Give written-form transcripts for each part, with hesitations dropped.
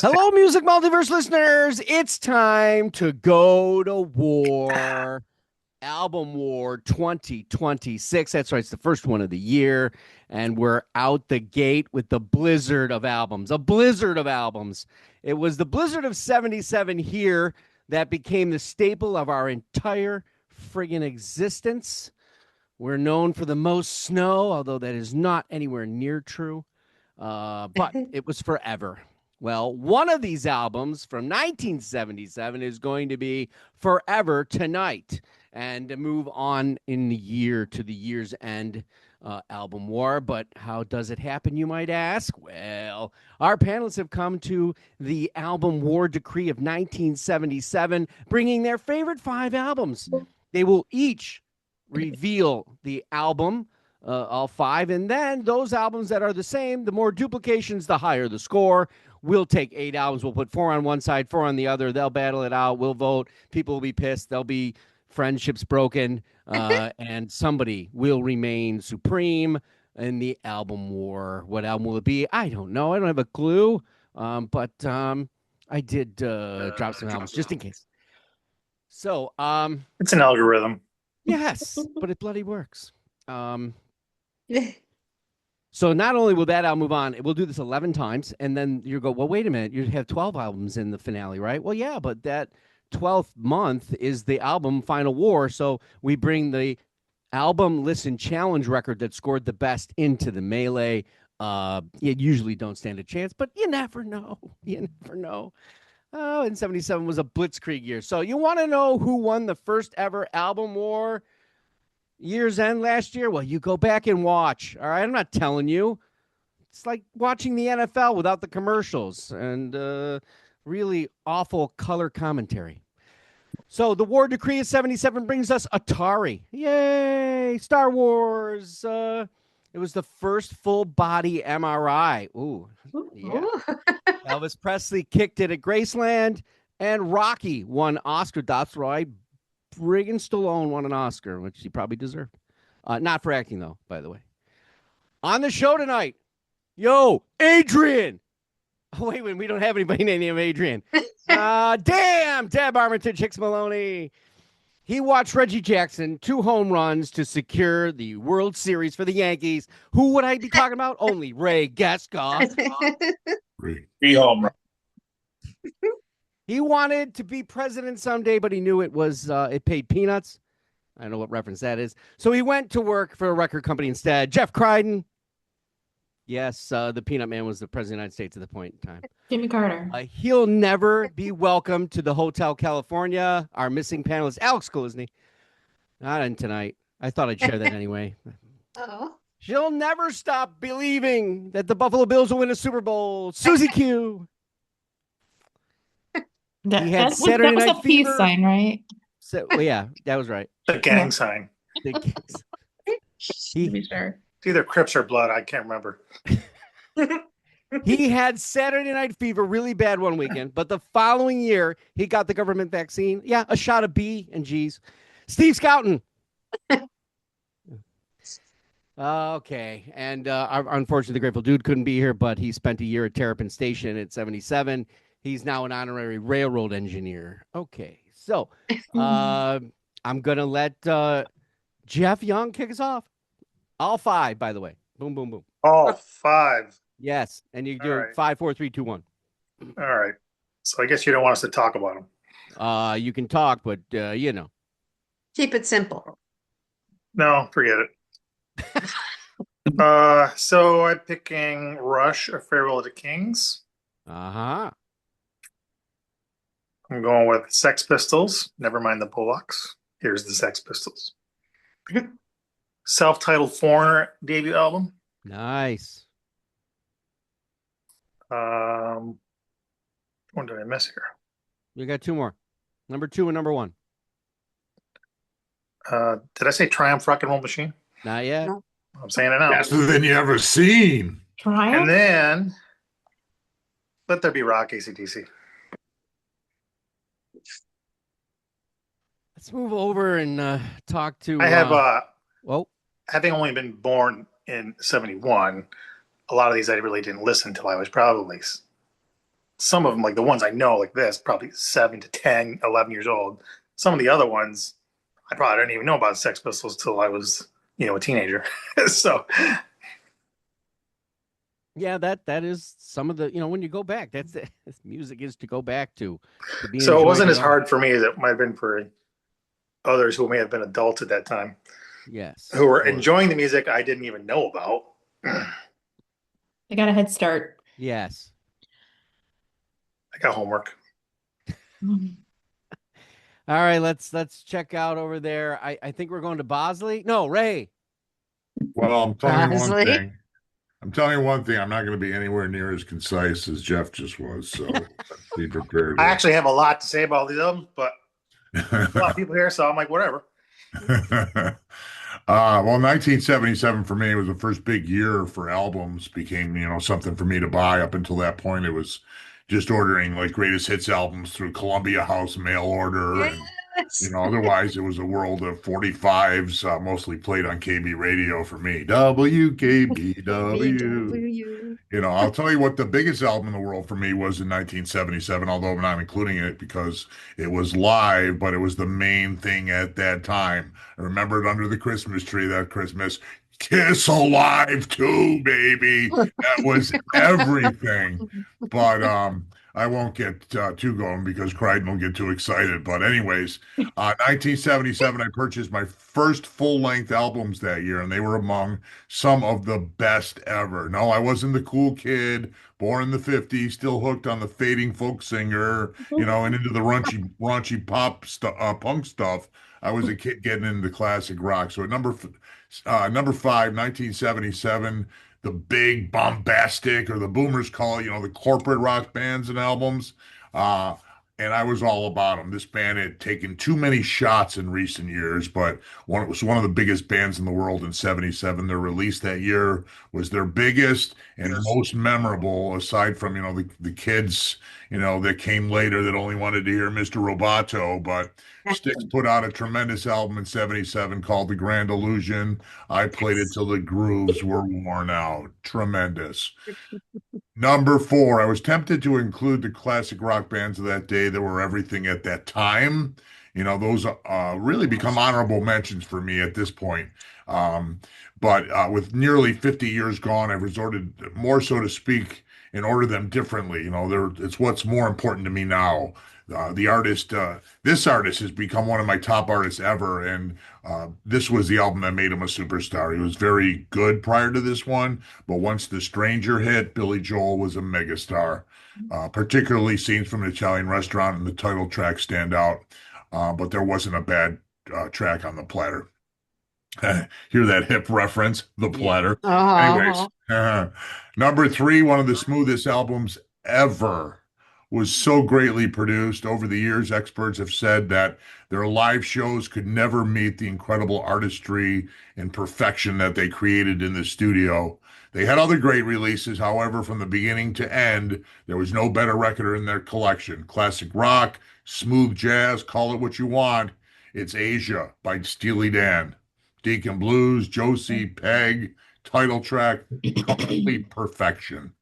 Hello, Music Multiverse listeners. It's time to go to war. Album War 2026. That's right. It's the first one of the year. And we're out the gate with the blizzard of albums. A blizzard of albums. It was the blizzard of 77 here that became the staple of our entire friggin' existence. We're known for the most snow, although that is not anywhere near true. But it was forever. Well, one of these albums from 1977 is going to be Forever Tonight. And to move on in the year to the year's end album war. But how does it happen, you might ask? Well, our panelists have come to the album war decree of 1977, bringing their favorite 5 albums. They will each reveal the album, all 5, and then those albums that are the same, the more duplications, the higher the score. We'll take 8 albums. We'll put 4 on one side, 4 on the other. They'll battle it out. We'll vote. People will be pissed. There'll be friendships broken, and somebody will remain supreme in the album war. What album will it be? I don't know. I don't have a clue, but I did drop some albums just in case. So it's an algorithm. Yes, but it bloody works. So not only will that album move on, we'll do this 11 times, and then you go, well, wait a minute, you have 12 albums in the finale, right? Well, yeah, but that 12th month is the album Final War, so we bring the album listen challenge record that scored the best into the melee. You usually don't stand a chance, but you never know. You never know. Oh, and 77 was a blitzkrieg year. So you want to know who won the first ever album war year's end last year? Well, you go back and watch. All right, I'm not telling you. It's like watching the NFL without the commercials and really awful color commentary. So the war decree of 77 brings us Atari. Yay! Star Wars. It was the first full body MRI. Ooh, yeah. Elvis Presley kicked it at Graceland, and Rocky won Oscar. That's right. Friggin' Stallone won an Oscar, which he probably deserved. Not for acting, though, by the way. On the show tonight, Adrian. Oh, wait, we don't have anybody named Adrian. Damn, Deb Armitage, Hicks Maloney. He watched Reggie Jackson 2 home runs to secure the World Series for the Yankees. Who would I be talking about? Only Ray Gasca. 3 home runs. He wanted to be president someday, but he knew it paid peanuts. I don't know what reference that is. So he went to work for a record company instead. Jeff Crichton. Yes, the Peanut Man was the president of the United States at the point in time. Jimmy Carter. He'll never be welcome to the Hotel California. Our missing panelist, Alex Kolizny. Not in tonight. I thought I'd share that anyway. Oh. She'll never stop believing that the Buffalo Bills will win a Super Bowl. Susie Q. That was a peace sign, right? So, well, yeah, that was right. The gang sign. The gang sign. To be sure. It's either Crips or Blood. I can't remember. He had Saturday Night Fever really bad one weekend, but the following year, he got the government vaccine. Yeah, a shot of B and G's. Steve Scouten. Okay. And unfortunately, the Grateful Dude couldn't be here, but he spent a year at Terrapin Station at 77. He's now an honorary railroad engineer. Okay. So I'm going to let Jeff Young kick us off. All 5, by the way. Boom, boom, boom. All 5. Yes. And you do 5, 4, 3, 2, 1. All right. So I guess you don't want us to talk about them. You can talk, but Keep it simple. No, forget it. So I'm picking Rush, A Farewell to Kings. Uh-huh. I'm going with Sex Pistols, Never Mind the Bullocks. Here's the Sex Pistols. Self-titled Foreigner debut album. Nice. What did I miss here? You got 2 more. Number 2 and number 1. Did I say Triumph Rock and Roll Machine? Not yet. No. I'm saying it now. Faster than you ever seen. Triumph? And then Let There Be Rock, AC/DC. Let's move over and talk to. I have having only been born in 71. A lot of these I really didn't listen till I was probably some of them, like the ones I know, like this, probably 7 to 10, 11 years old. Some of the other ones, I probably didn't even know about the Sex Pistols till I was, a teenager. So yeah, that is some of the, when you go back, that's music is to go back to be so it wasn't as young. hard for me as it might have been for others who may have been adults at that time. Yes. Who were enjoying the music I didn't even know about. I got a head start. Yes. I got homework. All right, let's check out over there. I think we're going to Bosley. No, Ray. Well, I'm telling you one Bosley? thing. I'm not going to be anywhere near as concise as Jeff just was. So be prepared. I actually have a lot to say about these albums, but a lot of people here, so I'm like, whatever. Well, 1977 for me was the first big year for albums. Became, something for me to buy. Up until that point, it was just ordering like greatest hits albums through Columbia House mail order. And, otherwise it was a world of 45s, mostly played on KB radio for me. WKBW. I'll tell you what the biggest album in the world for me was in 1977, although I'm not including it because it was live, but it was the main thing at that time. I remember it under the Christmas tree that Christmas. Kiss Alive 2, baby. That was everything. But I won't get too going because Crichton will get too excited. But anyways, 1977, I purchased my first full-length albums that year, and they were among some of the best ever. No, I wasn't the cool kid, born in the 50s, still hooked on the fading folk singer, and into the raunchy punk stuff. I was a kid getting into classic rock. So at number 5, 1977, the big bombastic, or the boomers call it, the corporate rock bands and albums. And I was all about them. This band had taken too many shots in recent years, but it was one of the biggest bands in the world in 77. Their release that year was their biggest and most memorable, aside from, the kids, that came later that only wanted to hear Mr. Roboto. But Styx put out a tremendous album in 77 called The Grand Illusion. I played it till the grooves were worn out. Tremendous. Number 4, I was tempted to include the classic rock bands of that day that were everything at that time. Those really become honorable mentions for me at this point. But with nearly 50 years gone, I've resorted more so to speak and order them differently. It's what's more important to me now. This artist has become one of my top artists ever, and this was the album that made him a superstar. He was very good prior to this one, but once The Stranger hit, Billy Joel was a megastar. Particularly Scenes from an Italian Restaurant and the title track stand out, but there wasn't a bad track on the platter. Hear that hip reference, the platter. Anyways, number 3, one of the smoothest albums ever. Was so greatly produced. Over the years, experts have said that their live shows could never meet the incredible artistry and perfection that they created in the studio. They had other great releases, however, from the beginning to end, there was no better record in their collection. Classic rock, smooth jazz, call it what you want. It's Asia by Steely Dan. Deacon Blues, Josie, Peg, title track, complete perfection.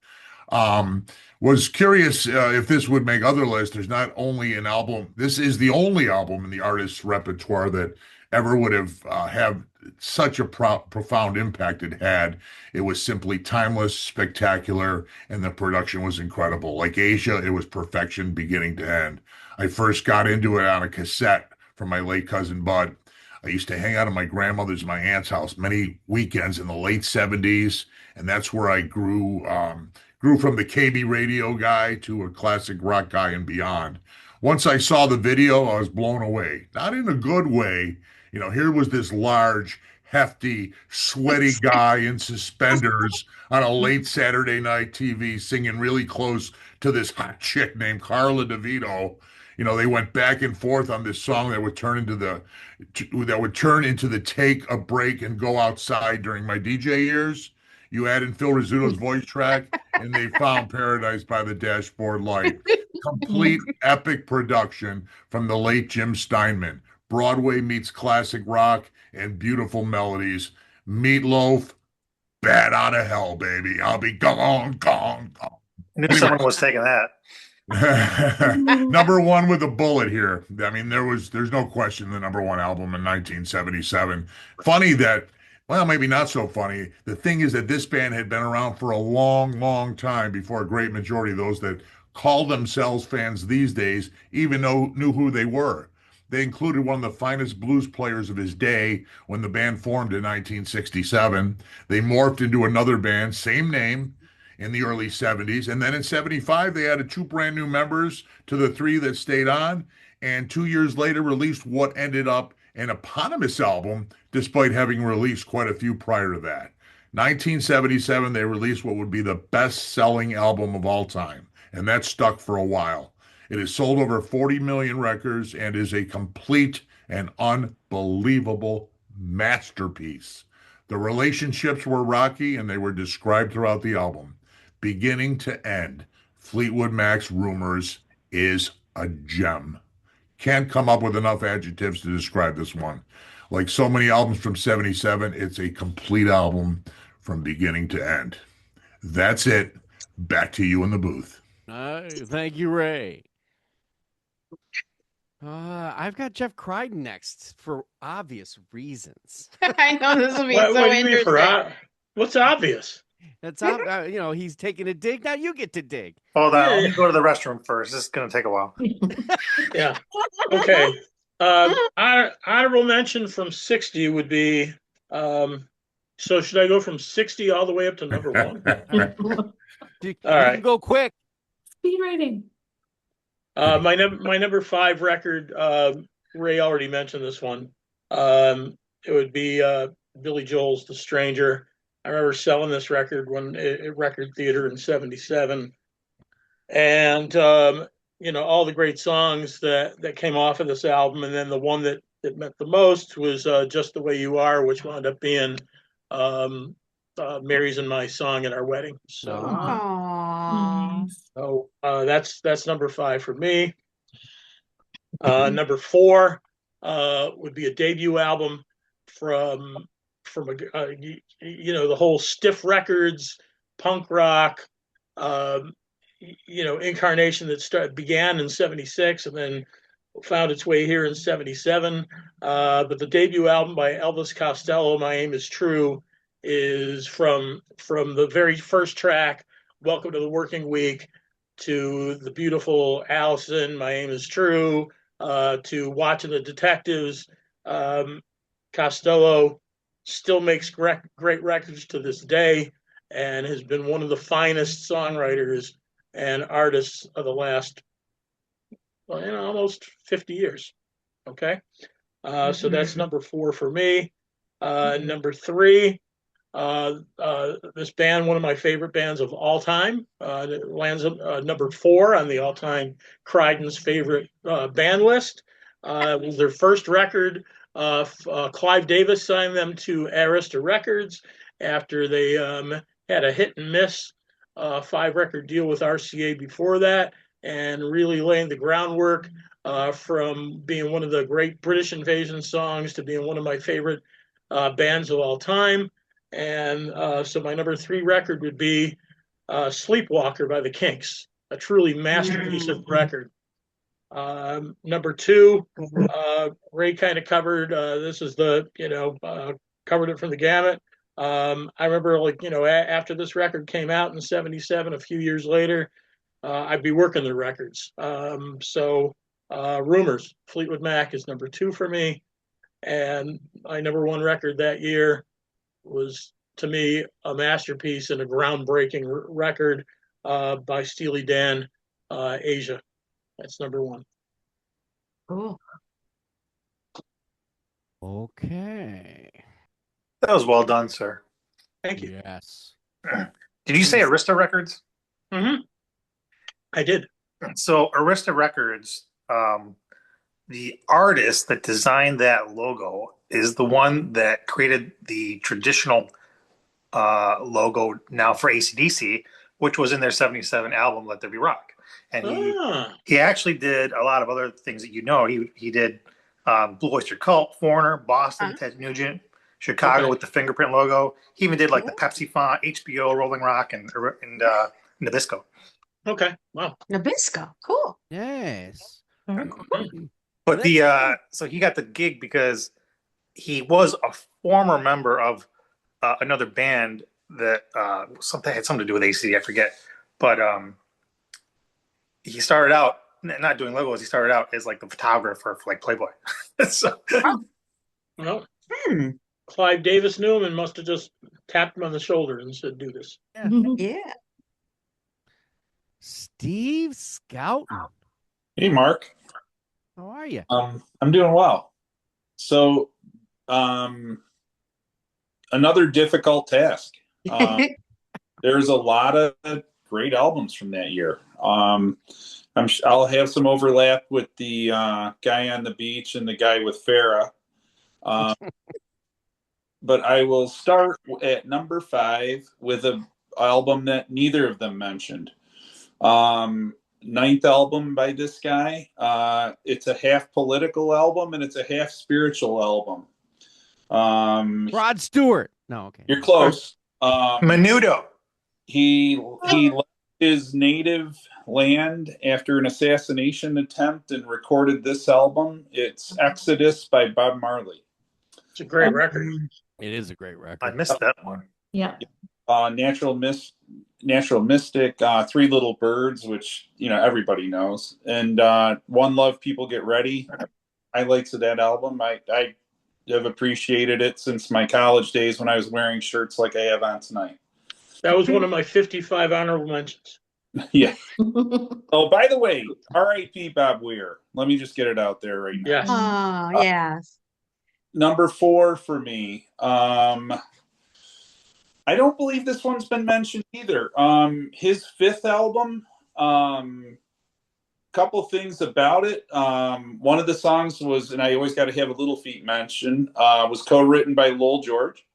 Was curious if this would make other lists. There's not only an album, this is the only album in the artist's repertoire that ever would have such a profound impact it had. It was simply timeless, spectacular, and the production was incredible. Like Asia, it was perfection beginning to end. I first got into it on a cassette from my late cousin Bud. I used to hang out at my grandmother's and my aunt's house many weekends in the late 70s, and that's where I grew from the KB radio guy to a classic rock guy and beyond. Once I saw the video, I was blown away. Not in a good way. Here was this large, hefty, sweaty guy in suspenders on a late Saturday night TV singing really close to this hot chick named Carla DeVito. They went back and forth on this song that would turn into the Take a Break and Go Outside during my DJ years. You add in Phil Rizzuto's voice track, and they found Paradise by the Dashboard Light. Complete epic production from the late Jim Steinman. Broadway meets classic rock and beautiful melodies. Meat Loaf, Bat Out of Hell, baby. I'll be gone. I knew someone was taking that. Number one with a bullet here. I mean, there's no question the number one album in 1977. Funny that, well, maybe not so funny. The thing is that this band had been around for a long, long time before a great majority of those that call themselves fans these days even knew who they were. They included one of the finest blues players of his day when the band formed in 1967. They morphed into another band, same name, in the early 70s. And then in 75, they added two brand new members to the three that stayed on. And 2 years later, released what ended up an eponymous album, despite having released quite a few prior to that. 1977, they released what would be the best-selling album of all time. And that stuck for a while. It has sold over 40 million records and is a complete and unbelievable masterpiece. The relationships were rocky and they were described throughout the album. Beginning to end, Fleetwood Mac's Rumors is a gem. Can't come up with enough adjectives to describe this one. Like so many albums from 77, it's a complete album from beginning to end. That's it. Back to you in the booth. Thank you, Ray. I've got Jeff Crichton next for obvious reasons. I know this will be What so do you mean interesting. what's obvious? That's he's taking a dig. Now you get to dig. Hold on, let me go to the restroom first. This is going to take a while. Yeah. Okay. Honorable mention from 60 would be, so should I go from 60 all the way up to number one? You All right. can go quick. Speed rating. My number 5 record, Ray already mentioned this one. It would be Billy Joel's The Stranger. I remember selling this record at Record Theater in 77. And, all the great songs that came off of this album. And then the one that meant the most was Just the Way You Are, which wound up being Mary's and my song at our wedding. So, Aww. that's number 5 for me. Number 4 would be a debut album from the whole stiff records, punk rock, incarnation that began in 76 and then found its way here in 77. But the debut album by Elvis Costello, My Aim Is True, is from the very first track, Welcome to the Working Week, to the beautiful Allison, My Aim Is True, to Watching the Detectives. Costello still makes great records to this day and has been one of the finest songwriters and artists of the last almost 50 years. Okay. So that's number 4 for me. Number 3, this band, one of my favorite bands of all time, lands number 4 on the all-time Crichton's favorite band list. It was their first record. Clive Davis signed them to Arista Records after they had a hit and miss 5-record deal with RCA before that, and really laying the groundwork from being one of the great British Invasion songs to being one of my favorite bands of all time. And so my number 3 record would be Sleepwalker by the Kinks, a truly masterpiece of record. Number 2, Ray kind of covered, this is covered it from the gamut. I remember after this record came out in 77, a few years later, I'd be working the records. Rumors, Fleetwood Mac is number 2 for me. And my number 1 record that year was, to me, a masterpiece and a groundbreaking record by Steely Dan, Asia. That's number 1. Cool. Okay. That was well done, sir. Thank you. Yes. Did you say Arista Records? Mm-hmm. I did. So Arista Records, the artist that designed that logo is the one that created the traditional logo now for AC/DC, which was in their 77 album, Let There Be Rock. And he actually did a lot of other things that He did Blue Oyster Cult, Foreigner, Boston, Ted Nugent, Chicago with the fingerprint logo. He even did the Pepsi font, HBO, Rolling Rock, and Nabisco. Okay. Wow. Nabisco. Cool. Yes. Very cool. But so he got the gig because he was a former member of another band that something had something to do with AC. I forget, but he started out not doing logos. He started out as like the photographer for like Playboy. So Well, Hmm. Clive Davis knew him and must have just tapped him on the shoulder and said, "Do this." Yeah. Steve Scout, Hey, Mark. how are you? I'm doing well. So, another difficult task. There's a lot of great albums from that year. I'll have some overlap with the guy on the beach and the guy with Farrah. But I will start at number 5 with an album that neither of them mentioned. Ninth album by this guy. It's a half political album and it's a half spiritual album. Rod Stewart. No, okay. You're close. Menudo. He left his native land after an assassination attempt and recorded this album. It's Exodus by Bob Marley. It's a great record. It is a great record. I missed that one. Yeah. Natural Mystic, Three Little Birds, which everybody knows, and One Love, People Get Ready. Highlights of that album. I have appreciated it since my college days when I was wearing shirts like I have on tonight. That was one of my 55 honorable mentions. Yeah. Oh, by the way, R.I.P. Bob Weir. Let me just get it out there right now. Yes. Oh, yes. Number 4 for me. I don't believe this one's been mentioned either. His 5th album. Couple things about it. One of the songs was, and I always got to have a Little Feat mention, was co-written by Lowell George.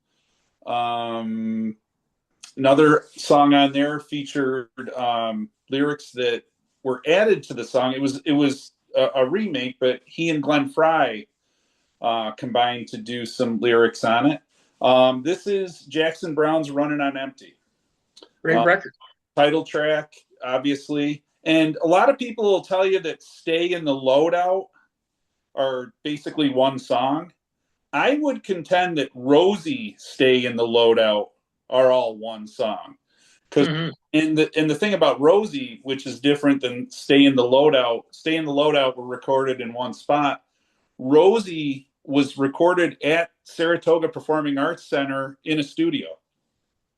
Another song on there featured lyrics that were added to the song. It was a remake, but he and Glenn Frey combined to do some lyrics on it. This is Jackson Browne's "Running on Empty." Great record. Title track, obviously. And a lot of people will tell you that "Stay in the Loadout" are basically one song. I would contend that "Rosie," "Stay in the Loadout" are all one song. Because and the thing about "Rosie," which is different than "Stay in the Loadout" were recorded in one spot. "Rosie" was recorded at Saratoga Performing Arts Center in a studio,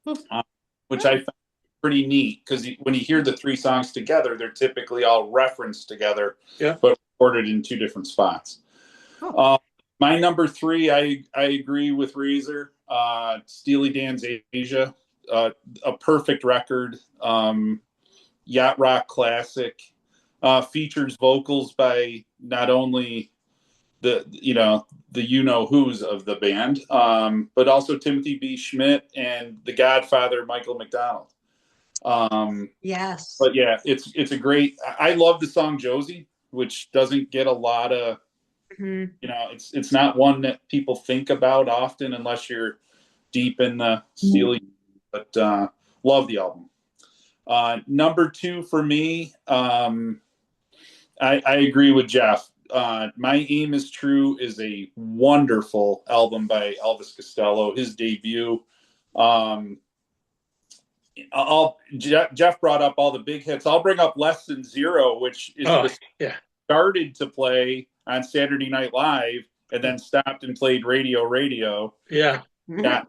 which I found pretty neat because when you hear the 3 songs together, they're typically all referenced together, but recorded in 2 different spots. My number 3, I agree with Razor. Steely Dan's "Asia," a perfect record, yacht rock classic. Features vocals by not only the who's of the band, but also Timothy B. Schmidt and the Godfather Michael McDonald. Yes. But yeah, it's a great. I love the song "Josie," which doesn't get a lot of. It's not one that people think about often unless you're deep in the Steely. But love the album. Number 2 for me. I agree with Jeff. My Aim Is True is a wonderful album by Elvis Costello, his debut. Jeff brought up all the big hits. I'll bring up Less Than Zero, which is started to play on Saturday Night Live and then stopped and played Radio. Yeah. Got a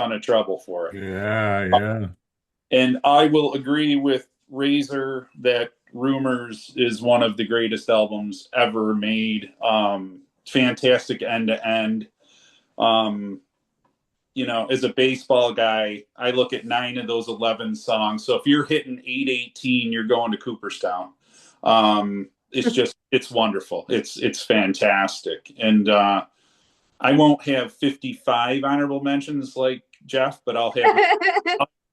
ton of trouble for it. Yeah. And I will agree with Razor that Rumors is one of the greatest albums ever made. Fantastic end to end. As a baseball guy, I look at 9 of those 11 songs. So if you're hitting 818, you're going to Cooperstown. It's wonderful. It's fantastic. And I won't have 55 honorable mentions like Jeff, but I'll have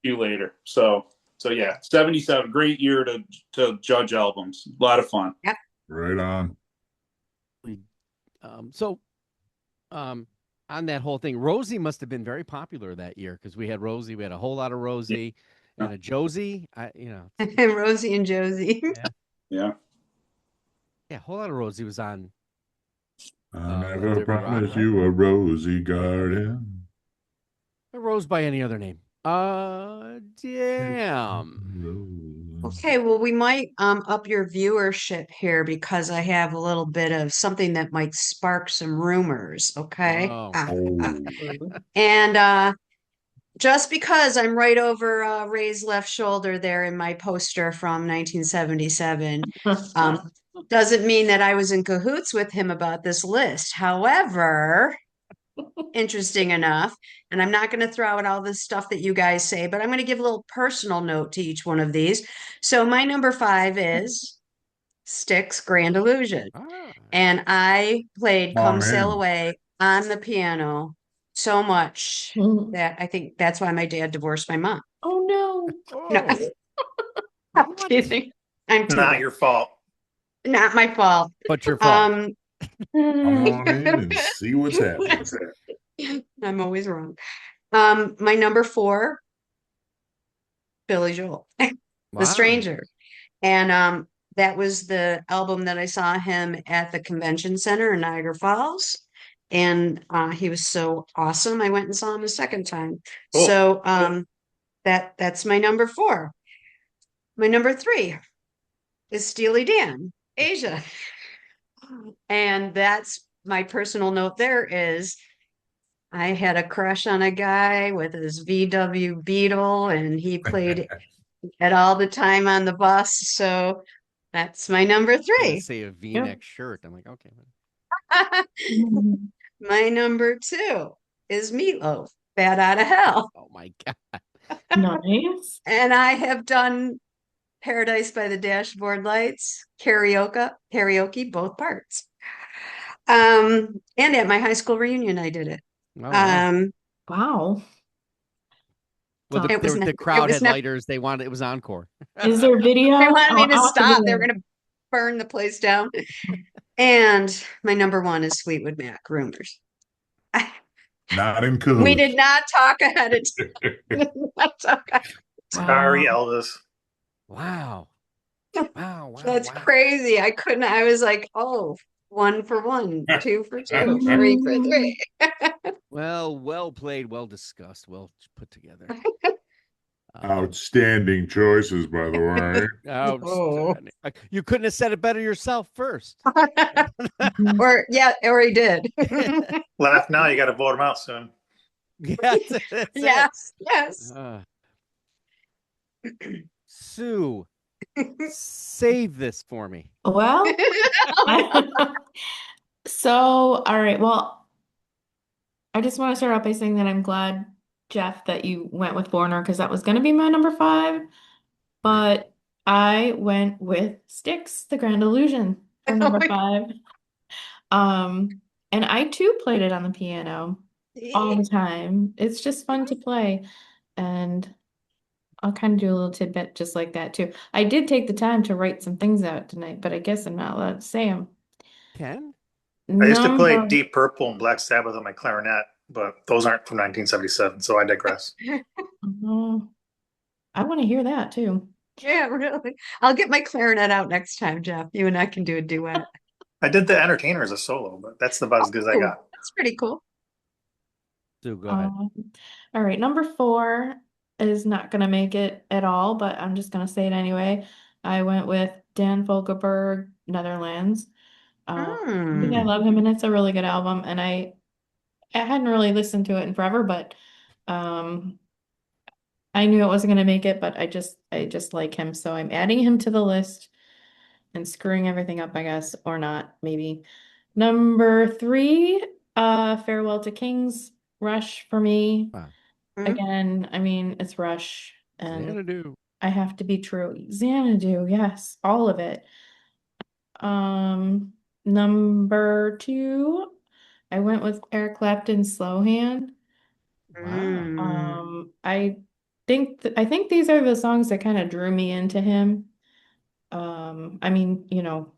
you later. So yeah, 77, great year to judge albums. A lot of fun. Yep. Right on. On that whole thing, Rosie must have been very popular that year because we had Rosie. We had a whole lot of Rosie. and a Josie. Rosie and Josie. Yeah. Yeah, a whole lot of Rosie was on. I Let never There Be Rock, promised right? you a rosy garden. A rose by any other name. Damn. Okay, well, we might up your viewership here because I have a little bit of something that might spark some rumors. Okay. Oh. And just because I'm right over Ray's left shoulder there in my poster from 1977, doesn't mean that I was in cahoots with him about this list. However, interesting enough, and I'm not going to throw out all this stuff that you guys say, but I'm going to give a little personal note to each one of these. So my number 5 is Styx Grand Illusion. And I played Come Sail Away on the piano so much that I think that's why my dad divorced my mom. Oh no. No, I'm teasing. I'm teasing. Not your fault. Not my fault. But your fault. Come on in and see what's happening. I'm always wrong. My number 4, Billy Joel, The Stranger. And that was the album that I saw him at the convention center in Niagara Falls. And he was so awesome. I went and saw him a second time. Cool. So that's my number 4. My number 3 is Steely Dan, Asia. And that's my personal note there is I had a crush on a guy with his VW Beetle, and he played it all the time on the bus. So that's my number 3. Say a V-neck shirt. I'm like, okay. My number 2 is Meat Loaf, Bad Out of Hell. Oh my God. Nice. And I have done Paradise by the Dashboard Lights, karaoke, both parts. And at my high school reunion, I did it. Oh, wow. Wow. Well, the crowd had lighters. They wanted it was encore. Is there video? They wanted me to I'll have stop. to They were going to burn the place down. And my number 1 is Fleetwood Mac, Rumors. Not in cahoots. We did not talk ahead of time. Sorry, Elvis. Wow. Wow. That's crazy. I was like, oh, 1 for 1, 2 for 2, 3 for 3. Well played, well discussed, well put together. Outstanding choices, by the way. Outstanding. You couldn't have said it better yourself first. Or he did. Laugh now, you got to vote him out soon. Yes. Sue, save this for me. Well, all right. Well, I just want to start out by saying that I'm glad, Jeff, that you went with Foreigner because that was going to be my number 5. But I went with Styx, The Grand Illusion for number 5. And I too played it on the piano all the time. It's just fun to play. And I'll kind of do a little tidbit just like that too. I did take the time to write some things out tonight, but I guess I'm not allowed to say them. Ken? I used to play Deep Purple and Black Sabbath on my clarinet, but those aren't from 1977, so I digress. I want to hear that too. Yeah, really. I'll get my clarinet out next time, Jeff. You and I can do a duet. I did The Entertainer as a solo, but that's about as good as I got. That's pretty cool. So go ahead. All right, number 4 is not going to make it at all, but I'm just going to say it anyway. I went with Dan Fogelberg, Netherlands. I think I love him, and it's a really good album. And I hadn't really listened to it in forever, but I knew it wasn't going to make it, but I just like him, so I'm adding him to the list and screwing everything up, I guess, or not, maybe. Number 3, Farewell to Kings, Rush for me. Wow. Again, I mean, it's Rush, and Xanadu. I have to be true. Xanadu, yes, all of it. Number 2, I went with Eric Clapton's Slow Hand. Wow. I think these are the songs that kind of drew me into him. I mean,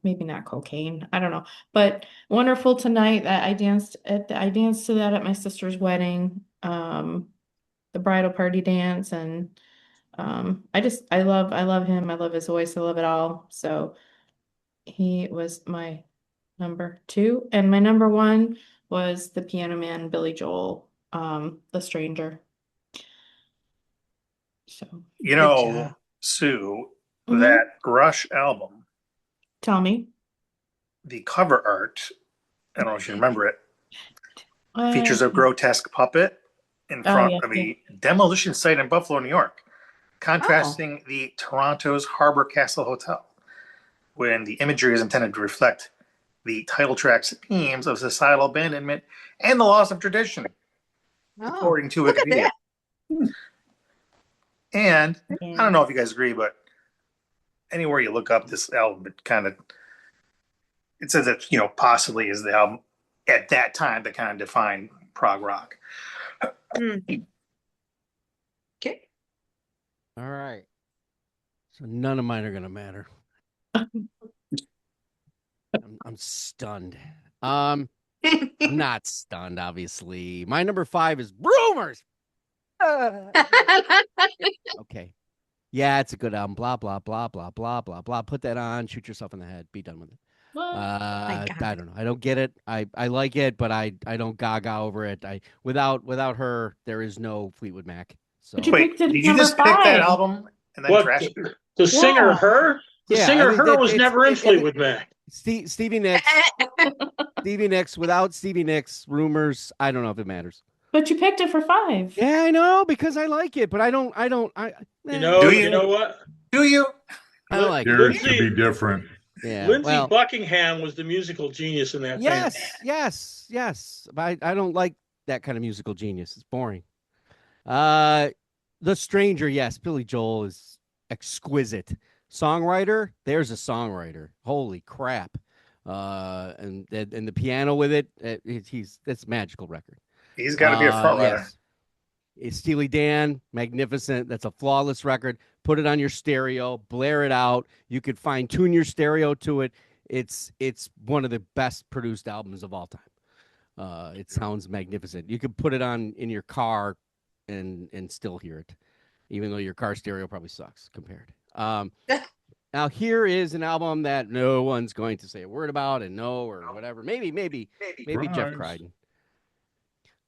maybe not Cocaine, I don't know, but Wonderful Tonight, that I danced to that at my sister's wedding, the bridal party dance, and I love him. I love his voice. I love it all. So he was my number 2. And my number 1 was the Piano Man, Billy Joel, The Stranger. So You Good know, job. Sue, Mhm. that Rush album, Tell me. the cover art, I don't know if you remember it, Uh, features a grotesque puppet in oh front yeah, of yeah. a demolition site in Buffalo, New York, Oh, contrasting the Toronto's Harbor Castle Hotel, when the imagery is intended to reflect the title track's themes of societal abandonment and the loss of tradition, oh, according to look at Wikipedia. that. And I Yeah. don't know if you guys agree, but anywhere you look up this album, it says that possibly is the album at that time that kind of defined prog rock. Okay. All right. So none of mine are gonna matter. I'm stunned. I'm not stunned, obviously. My number 5 is Rumors. Okay. Yeah, it's a good album. Blah, blah, blah, blah, blah, blah, blah. Put that on, shoot yourself in the head, be done with it. What? I God. don't know. I don't get it. I like it, but I don't gaga over it. Without her, there is no Fleetwood Mac. So But you Wait, picked it did as you number just pick that 5. album and then What trash it? the singer Yeah. her? The yeah, singer I mean, her was never in Fleetwood Mac. Stevie Nicks. Stevie Nicks. Without Stevie Nicks, Rumors. I don't know if it matters. But you picked it for 5. Yeah, I know because I like it, but I don't. You eh, know, Do you you? know what? Do you? I don't like it. Yours should be Lindsay different. Yeah, Lindsey well, Buckingham was the musical genius in that band. yes. But I don't like that kind of musical genius. It's boring. The Stranger, yes, Billy Joel is exquisite. Songwriter, there's a songwriter. Holy crap. And the piano with it, that's a magical record. He's got to be a front runner. Yes. Steely Dan, magnificent. That's a flawless record. Put it on your stereo, blare it out. You could fine tune your stereo to it. It's one of the best produced albums of all time. It sounds magnificent. You could put it on in your car and still hear it, even though your car stereo probably sucks compared. Now here is an album that no one's going to say a word about and no or whatever. Maybe Jeff Surprise. Crichton.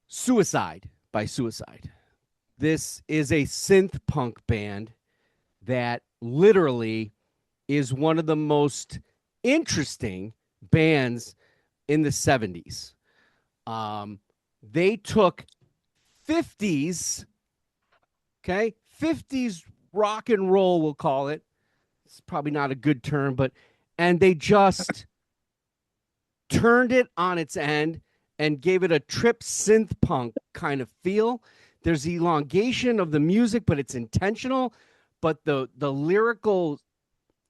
Suicide by Suicide. This is a synth punk band that literally is one of the most interesting bands in the 70s. They took 50s, okay, 50s rock and roll, we'll call it. It's probably not a good term, and they just turned it on its end and gave it a trip synth punk kind of feel. There's elongation of the music, but it's intentional. But the lyrical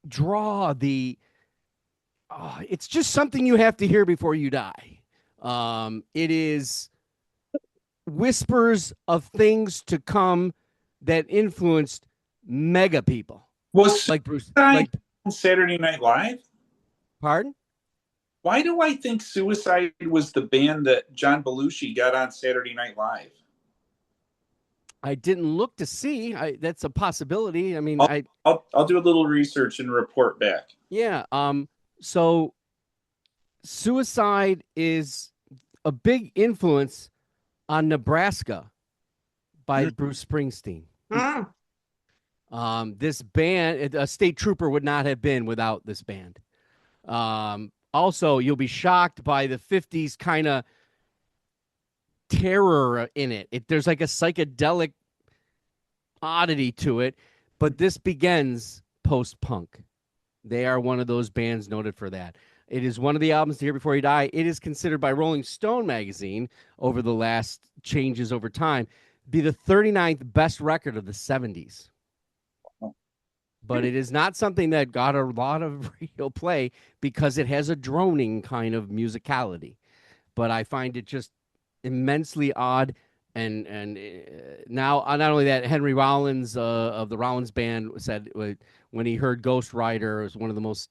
draw, it's just something you have to hear before you die. It is whispers of things to come that influenced mega people. Was Like Bruce, Suicide on Saturday Night Live? Pardon? Why do I think Suicide was the band that John Belushi got on Saturday Night Live? I didn't look to see. That's a possibility. I mean, I'll do a little research and report back. Yeah. So Suicide is a big influence on Nebraska by Bruce Springsteen. This band, a state trooper would not have been without this band. Also, you'll be shocked by the 50s kind of terror in it. There's like a psychedelic oddity to it, but this begins post-punk. They are one of those bands noted for that. It is one of the albums to hear before you die. It is considered by Rolling Stone magazine over the last changes over time be the 39th best record of the 70s. But it is not something that got a lot of radio play because it has a droning kind of musicality. But I find it just immensely odd. And now, not only that, Henry Rollins of the Rollins Band said when he heard Ghost Rider, it was one of the most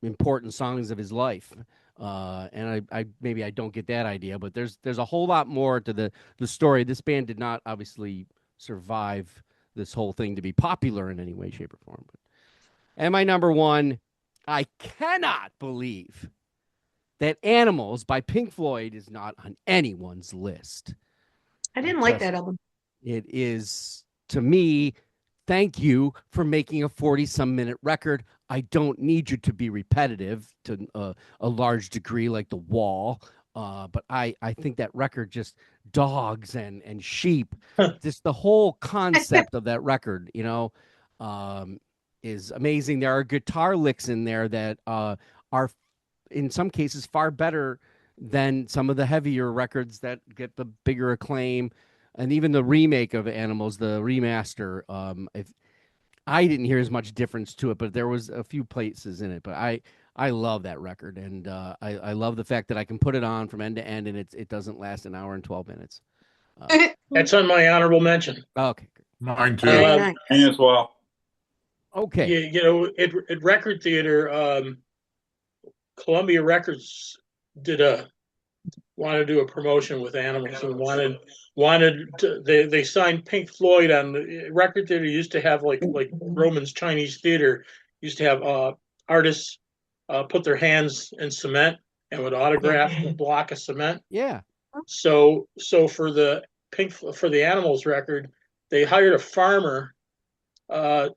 important songs of his life. And I maybe I don't get that idea, but there's a whole lot more to the story. This band did not obviously survive this whole thing to be popular in any way, shape, or form. And my number one, I cannot believe that Animals by Pink Floyd is not on anyone's list. I didn't like that album. It is, to me, thank you for making a 40-some minute record. I don't need you to be repetitive to a large degree like The Wall. But I think that record, just dogs and sheep, just the whole concept of that record, is amazing. There are guitar licks in there that are, in some cases, far better than some of the heavier records that get the bigger acclaim. And even the remake of Animals, the remaster, I didn't hear as much difference to it, but there was a few places in it. But I love that record, and I love the fact that I can put it on from end to end, and it doesn't last an hour and 12 minutes. That's on my honorable mention. Okay. Mine too. Nice. Me as well. Okay. At Record Theater, Columbia Records wanted to do a promotion with Animals and they signed Pink Floyd on the Record Theater. Used to have like Roman's Chinese Theater used to have artists put their hands in cement and would autograph a block of cement. Yeah. So for the Animals record, they hired a farmer to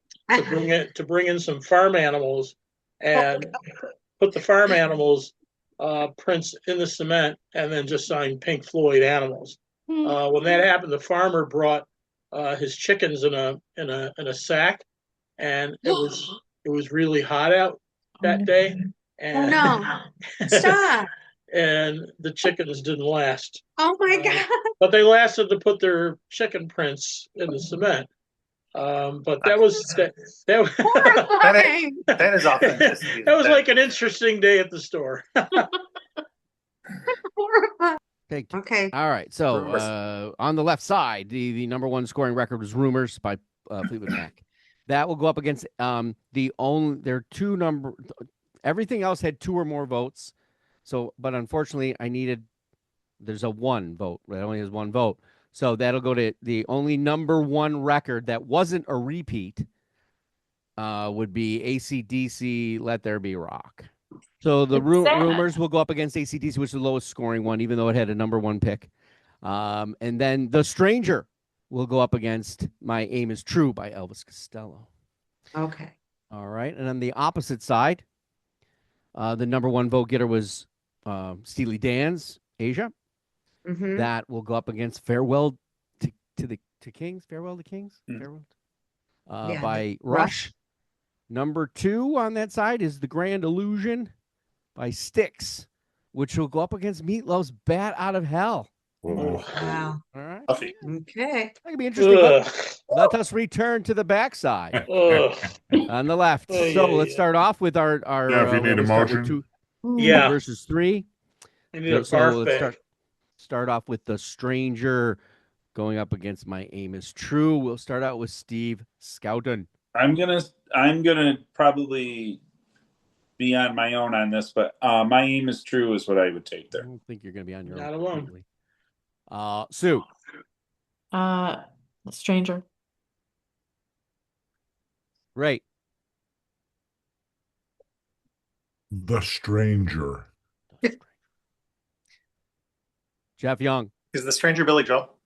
bring in some farm animals and put the farm animals prints in the cement and then just signed Pink Floyd Animals. When that happened, the farmer brought his chickens in a sack, and it was really hot out that day. And, Stop! And the chickens didn't last. Oh my God! But they lasted to put their chicken prints in the cement. But that that is authenticity. That was like an interesting day at the store. Okay. All right. So on the left side, the number one scoring record was Rumors by Fleetwood Mac. That will go up against everything else had 2 or more votes. So, but unfortunately, there's a 1 vote. It only has 1 vote. So that'll go to the only number 1 record that wasn't a repeat would be AC/DC Let There Be Rock. So the Rumors will go up against AC/DC, which is the lowest scoring one, even though it had a number 1 pick. And then The Stranger will go up against My Aim Is True by Elvis Costello. Okay. All right. And on the opposite side, the number 1 vote getter was Steely Dan's Asia. Mm-hmm. That will go up against Farewell to Kings. Farewell to Kings. Farewell. By Rush. Number 2 on that side is The Grand Illusion by Styx, which will go up against Meat Loaf's Bat Out of Hell. Wow. All right. Okay. That could be interesting. Let us return to the backside on the left. Let's start off with our if you need a motion. 2 Yeah. versus 3. I need a barf bag. Start off with The Stranger going up against My Aim Is True. We'll start out with Steve Scouten. I'm gonna probably be on my own on this, but My Aim Is True is what I would take there. I don't think you're gonna be on your Not own. alone. Sue. Stranger. Right. The Stranger. Jeff Young. Is The Stranger Billy Joel?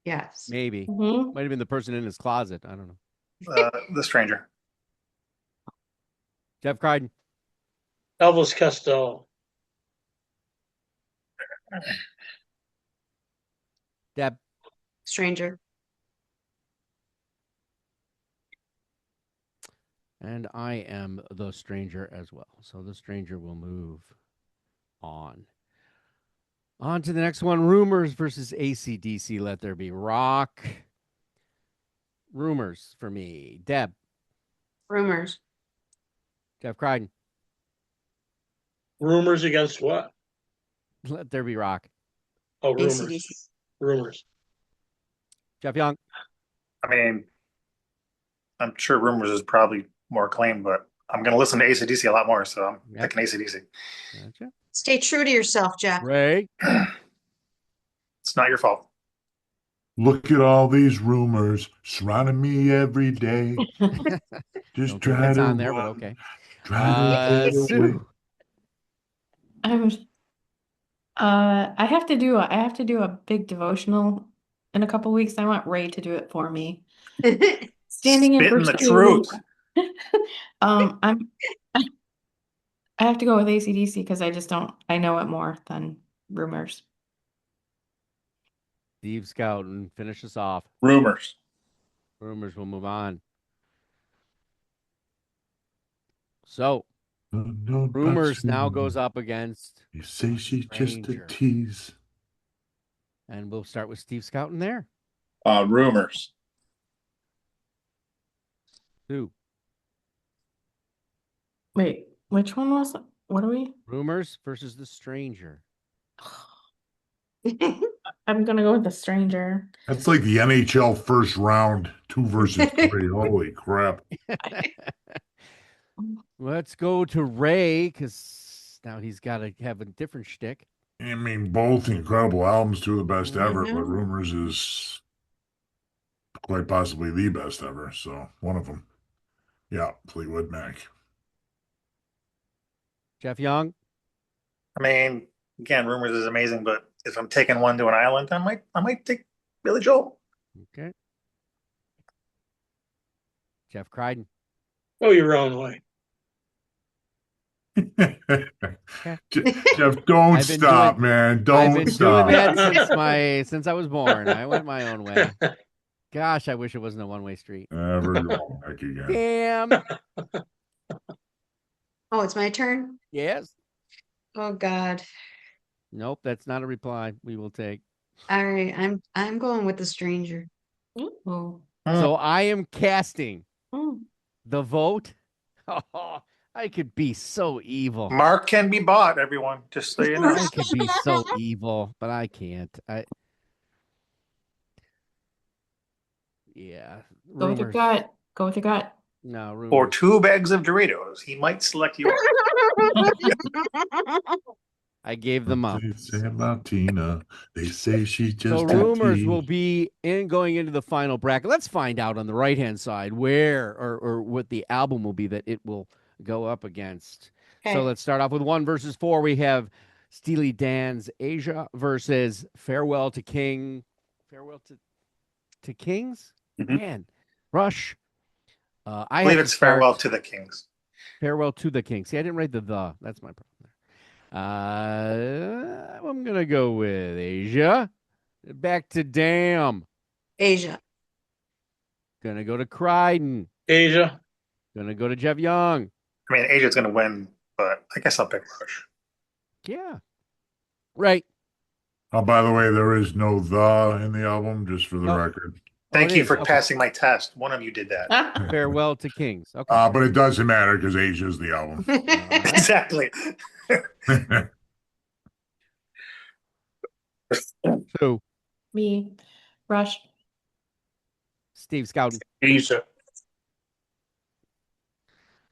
Yes. Maybe. Mm-hmm. Might have been the person in his closet. I don't know. The Stranger. Jeff Crichton. Elvis Costello. Deb. Stranger. And I am The Stranger as well. So The Stranger will move on. On to the next one. Rumors versus AC/DC Let There Be Rock. Rumors for me. Deb. Rumors. Jeff Crichton. Rumors against what? Let There Be Rock. Oh, rumors. AC/DC. Rumors. Jeff Young. I mean, I'm sure Rumors is probably more acclaimed, but I'm going to listen to AC/DC a lot more, so I'm picking AC/DC. Gotcha. Stay true to yourself, Jeff. Ray. It's not your fault. Look at all these rumors surrounding me every day. Just Don't think try that's to on there, but run, okay. try to get away. Sue. I have to do a big devotional in a couple weeks. I want Ray to do it for me. Standing in for Spitting the Stu. truth. I'm I have to go with AC/DC because I know it more than rumors. Steve Scouten, finish us off. Rumors. Rumors will move on. So, Rumors now goes up against You say she's just a Stranger. tease. And we'll start with Steve Scouten there. Rumors. Sue. Wait, which one was it? What are we? Rumors versus the Stranger. I'm gonna go with the Stranger. That's like the NHL first round, 2 versus 3. Holy crap. Let's go to Ray, because now he's got to have a different shtick. I mean, both incredible albums, 2 of the best ever, Mhm. but Rumors is quite possibly the best ever. So, one of them. Yeah, Fleetwood Mac. Jeff Young. I mean, again, Rumors is amazing, but if I'm taking one to an island, I might take Billy Joel. Okay. Jeff Crichton. Go your own way. Jeff, don't I've been stop, doing- man. I've Don't been stop. doing that since I was born. I went my own way. Gosh, I wish it wasn't a one-way street. Never go back again. Damn. Oh, it's my turn? Yes. Oh God. Nope, that's not a reply we will take. All right, I'm going with the Stranger. Ooh. So I am casting Ooh. the vote. Oh, I could be so evil. Mark can be bought, everyone, just so you know. I could be so evil, but I can't. Yeah. Go with your Rumors. gut. Go with your gut. No, rumors. For 2 bags of Doritos, he might select yours. I gave them up. They say about Tina. They say she's just So a rumors tease. will be going into the final bracket. Let's find out on the right-hand side where or what the album will be that it will go up against. Okay. So let's start off with 1 versus 4. We have Steely Dan's Asia versus Farewell to Kings. Mhm. Man, Rush. I believe it's Farewell to the Kings. Farewell to the Kings. See, I didn't write the. That's my problem there. I'm going to go with Asia. Back to Damn. Asia. Going to go to Crichton. Asia. Going to go to Jeff Young. I mean, Asia's going to win, but I guess I'll pick Rush. Yeah. Right. Oh, by the way, there is no the in the album, just for the Oh. record. Thank it you is. for Okay. passing my test. One of you did that. Farewell to Kings. Okay. But it doesn't matter because Asia is the album. Exactly. So, Me. Rush. Steve Scouten. Asia.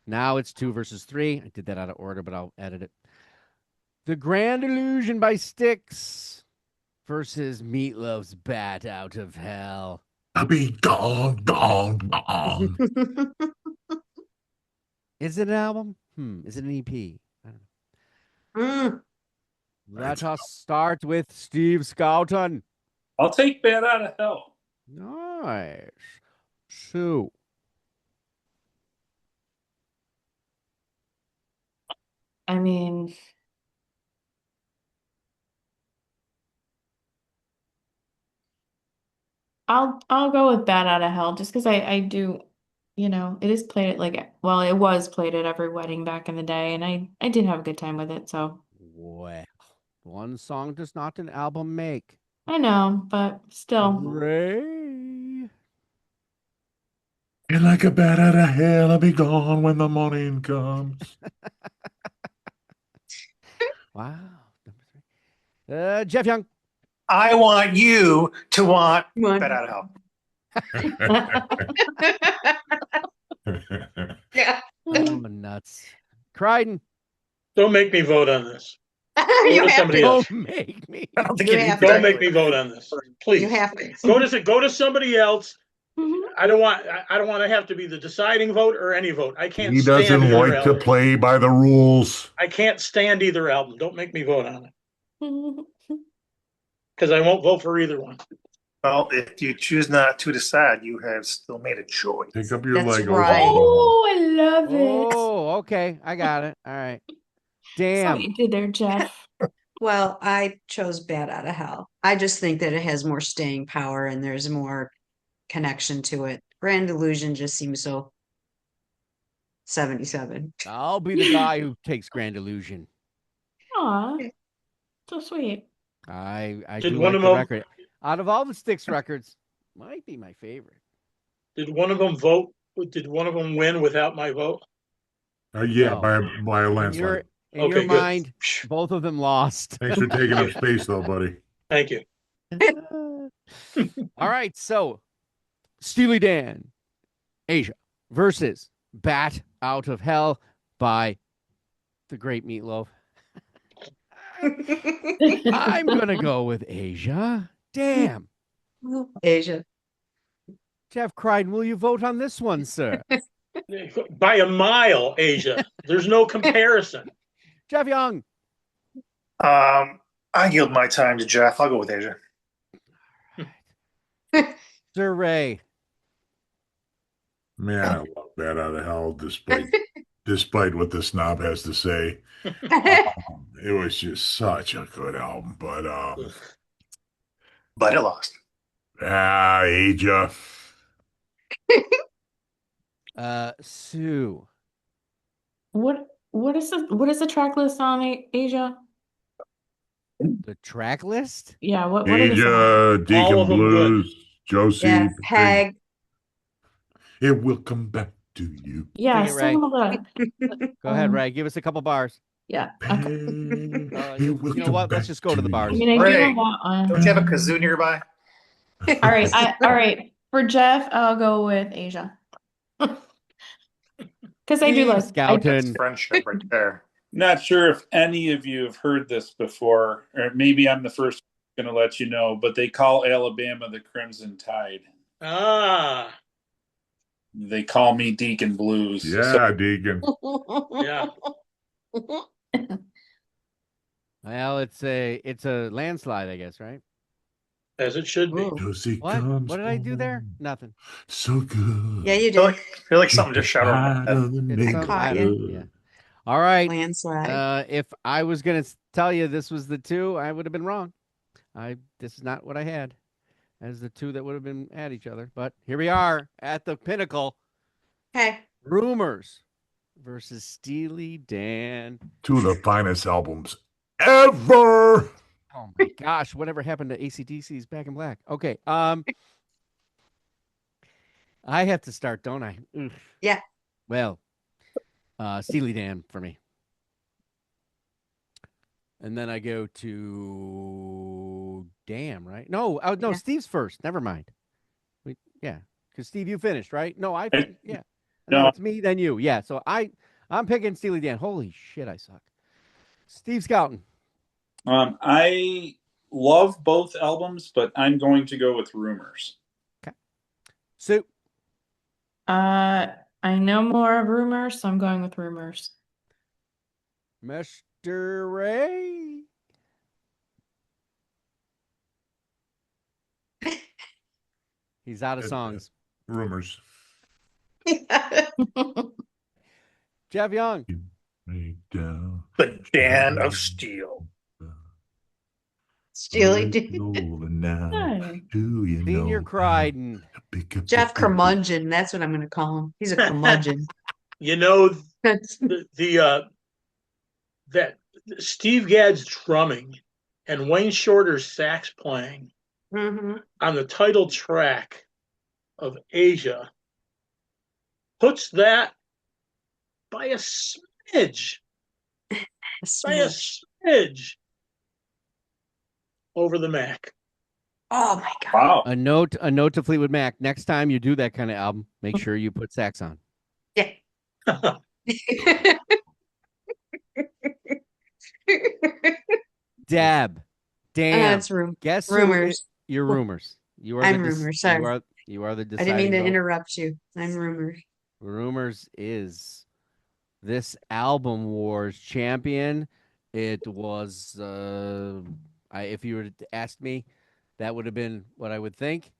Now it's 2 versus 3. I did that out of order, but I'll edit it. The Grand Illusion by Styx versus Meat Loaf's Bat Out of Hell. I'll be gone, gone, gone. Is it an album? Is it an EP? I don't know. Mm. Let us start with Steve Scouten. I'll take Bad Out of Hell. Nice. Sue. I mean, I'll go with Bat Out of Hell just because I do, it is played at it was played at every wedding back in the day, and I did have a good time with it, so Well, one song does not an album make. I know, but still. Ray. And like a bat out of hell, I'll be gone when the morning comes. Wow. Number 3. Jeff Young. I want you to want One. Bet Out of Hell. Yeah. Oh, nuts. Crichton. Don't make me vote on this. You to have somebody to. else. Don't make me. I don't think You you have need to. Don't make me vote on this, please. You have to. Go to somebody else. I don't want to have to be the deciding vote or any vote. I can't He stand doesn't either like to album. play by the rules. I can't stand either album. Don't make me vote on it because I won't vote for either one. Well, if you choose not to decide, you have still made a choice. Pick up your That's Legos. right. and go home. Oh, I love it. Oh, okay. I got it. All right. That's what Damn. you did there, Jeff. Well, I chose Bat Out of Hell. I just think that it has more staying power and there's more connection to it. Grand Illusion just seems so 77. I'll be the guy who takes Grand Illusion. Aw, so sweet. I Did do one like of the them- record. Out of all the Styx records, might be my favorite. Did one of them vote? Did one of them win without my vote? Yeah, No. by a In landslide. your Okay, good. mind, both of them lost. Thanks for taking up space, though, buddy. Thank you. All right, so Steely Dan, Asia versus Bat Out of Hell by the great Meat Loaf. I'm gonna go with Asia. Damn. Asia. Jeff Crichton, will you vote on this one, sir? By a mile, Asia. There's no comparison. Jeff Young. I yield my time to Jeff. I'll go with Asia. Sir Ray. Man, I love Bat Out of Hell, despite what the snob has to say. It was just such a good album, but But it lost. Asia. Sue. What is the track list on Asia? The track list? Yeah, what are the songs? Asia, All Deacon of them good. Blues, Josie, Yeah, Peg. It will come back to you. Yeah, Take it, sing all the Go ahead, Ray. Give us a couple bars. yeah. Peg, Okay. it will You know come what? Let's back just go to the you. bars. I mean, I do Ray, know that one. Don't you have a kazoo nearby? All right, all right. For Jeff, I'll go with Asia. Because I do like Scouting. That's friendship right there. Not sure if any of you have heard this before, or maybe I'm the first going to let you know, but they call Alabama the Crimson Tide. Ah, They call me Deacon Blues. Yeah, Deacon. yeah. Well, it's a landslide, I guess, right? As it should be. Ooh. Josie What? comes What did I do there? home, Nothing. so good. Yeah, you I did. feel like something just shot over my Out head. of the It's some- I don't- neighborhood. yeah. All right. Landslide. If I was gonna tell you this was the two, I would have been wrong. This is not what I had as the two that would have been at each other. But here we are at the pinnacle. Hey. Rumors versus Steely Dan. Two of the finest albums ever. Oh my gosh, whatever happened to AC/DC's Back in Black? Okay. I have to start, don't I? Oof. Yeah. Well, Steely Dan for me. And then I go to Damn, right? No, Yeah. Steve's first. Never mind. Because Steve, you finished, right? No, I I- yeah. No. No, it's me, then you. Yeah. So I'm picking Steely Dan. Holy shit, I suck. Steve Scouten. I love both albums, but I'm going to go with Rumors. Sue. I know more of Rumors, so I'm going with Rumors. Mr. Ray. He's out of songs. Rumors. Jeff Young. Break down. The Dan of Steel. Steely Break Dan. over now. Hey. Do you Senior know Crichton. how to pick up Jeff the pieces? Curmudgeon. That's what I'm going to call him. He's a curmudgeon. You know, That's that Steve Gadd's drumming and Wayne Shorter's sax playing Mhm. on the title track of Asia puts that by a smidge, over the Mac. Oh my God. Wow. A note to Fleetwood Mac. Next time you do that kind of album, make sure you put sax on. Yeah. Deb, Dan, It's guess who? rumors. Your rumors. You are I'm the rumors. Sorry. you are the I didn't deciding mean to vote. interrupt you. I'm rumors. Rumors is this album wars champion. It was if you were to ask me, that would have been what I would think.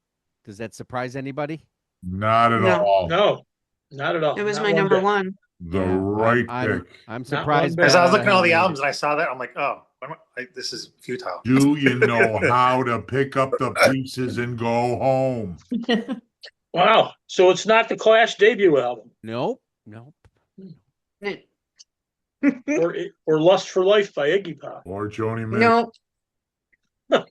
Does that surprise anybody? Not at No. all. No, not at all. It was Not my one number bit. one. The Yeah, right I'm pick. I'm Not one surprised. bit. As I was Bad looking at all how the made albums it. and I saw that, I'm like, oh, this is futile. Do you know how to pick up the pieces and go home? Wow. So it's not the Clash debut album, Nope, nope. or Lust for Life by Iggy Pop. Or Joni Mitchell. No.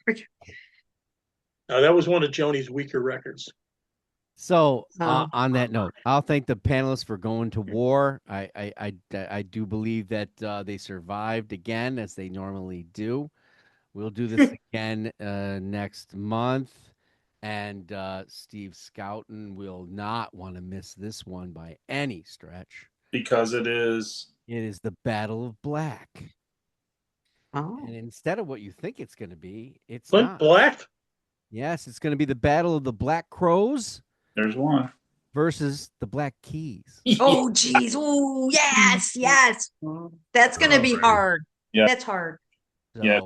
Now that was one of Joni's weaker records. So Oh. on that note, I'll thank the panelists for going to war. I do believe that they survived again, as they normally do. We'll do this again next month, and Steve Scouten will not want to miss this one by any stretch. Because it is. It is the Battle of Black, Oh. and instead of what you think it's going to be, it's Clint not. Black? Yes, it's going to be the Battle of the Black Crows There's one. versus the Black Keys. Oh, geez. Oh, yes. Yes. That's going to be Alright. hard. Yeah. That's hard. So Yeah.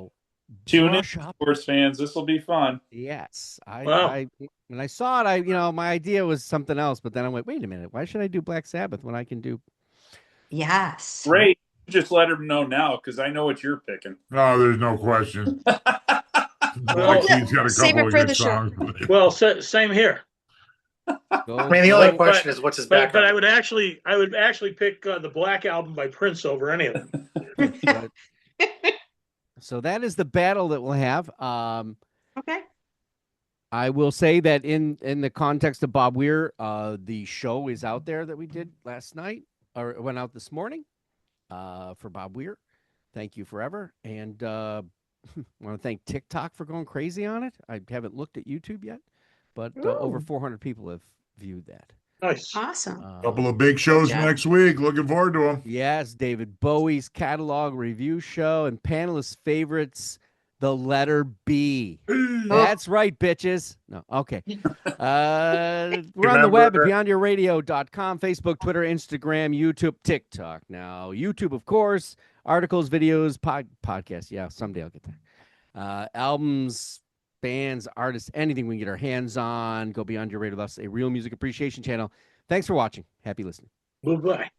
Tune in, brush up. sports fans. This will be fun. Yes, Wow. When I saw it, my idea was something else, but then I'm like, wait a minute, why should I do Black Sabbath when I can do? Yes. Great. Just let them know now because I know what you're picking. No, there's no question. Well, He's got a save couple it of for good the show. songs. Well, same here. I mean, the only But- question is what's his But background. I would actually pick the Black Album by Prince over any of them. But- so that is the battle that we'll have. Okay. I will say that in the context of Bob Weir, the show is out there that we did last night, or it went out this morning, for Bob Weir. Thank you forever, and I want to thank TikTok for going crazy on it. I haven't looked at YouTube yet, but over 400 people have viewed that. Nice. Awesome. Couple of big shows Yeah. next week. Looking forward to them. Yes, David Bowie's catalog review show and panelists' favorites, the letter B. That's right, bitches. No, okay. We're on the web at beyondyourradio.com, Facebook, Twitter, Instagram, YouTube, TikTok. Now, YouTube, of course, articles, videos, podcasts. Yeah, someday I'll get there. Albums, bands, artists, anything we can get our hands on. Go Beyond Your Radio. That's a real music appreciation channel. Thanks for watching. Happy listening. Goodbye.